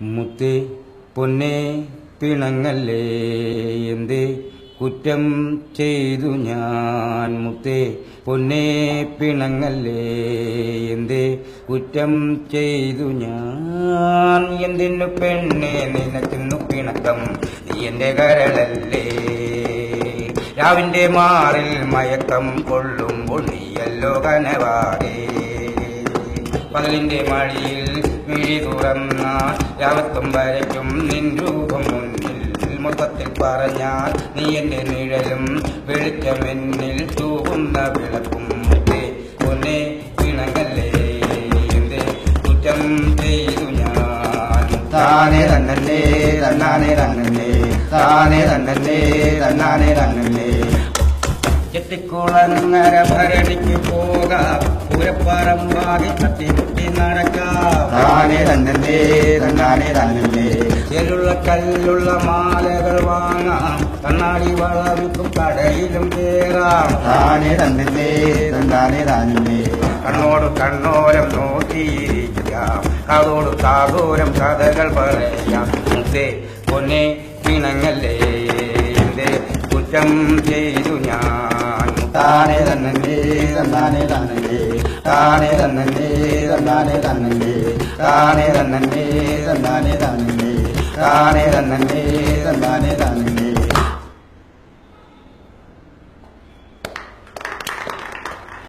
മുത്തേ പൊന്നേ പിണങ്ങല്ലേ എന്തേ കുറ്റം ചെയ്തു ഞാൻ. മുത്തേ പൊന്നേ പിണങ്ങല്ലേ എന്തേ കുറ്റം ചെയ്തു ഞാൻ. എന്തിനു പെണ്ണെ നിനക്കിന്നു പിണക്കം, നീ എന്റെ കരളല്ലേ. രാവിന്റെ മാറിൽ മയക്കം കൊള്ളുമ്പോൾ നീയല്ലോ കനവാകെ. പകലിന്റെ മടിയിൽ മിഴി തുറന്നാൽ രാവത്തും വരയ്ക്കും നിൻ രൂപം മുന്നിൽ. മൊത്തത്തിൽ പറഞ്ഞാൽ നീ എന്റെ നിഴലും വെളിച്ചമെന്നിൽ തൂകുന്ന വിളക്കും. മുത്തേ പൊന്നേ പിണങ്ങല്ലേ എന്തേ കുറ്റം ചെയ്തു ഞാൻ. താനേ തന്നല്ലേ തന്നാനേ തന്നല്ലേ, താനേ തന്നല്ലേ തന്നാനേ തന്നല്ലേ. ചെത്തിക്കുളങ്ങര ഭരണിക്ക് പോകാം, പൂരപ്പറമ്പാകി തട്ടിമുട്ടി നടക്കാം. താനേ തന്നല്ലേ തന്നാനേ തന്നല്ലേ. ചെലുള്ള കല്ലുള്ള മാലകൾ വാങ്ങാം, കണ്ണാടി വളവിക്കും കടയിലും കേറാം. താനേ തന്നല്ലേ തന്നാനേ തന്നല്ലേ. കണ്ണോട് കണ്ണോരം നോക്കിയിരിക്കാം, കാതോട് കാതോരം കഥകൾ പറയാം. മുത്തേ പൊന്നേ പിണങ്ങല്ലേ എന്തേ കുറ്റം ചെയ്തു ഞാൻ. താനേ തന്നല്ലേ തന്നാനേ തന്നല്ലേ, താനേ തന്നല്ലേ തന്നാനേ തന്നല്ലേ, താനേ തന്നല്ലേ തന്നാനേ തന്നല്ലേ, താനേ തന്നല്ലേ തന്നാനേ തന്നല്ലേ.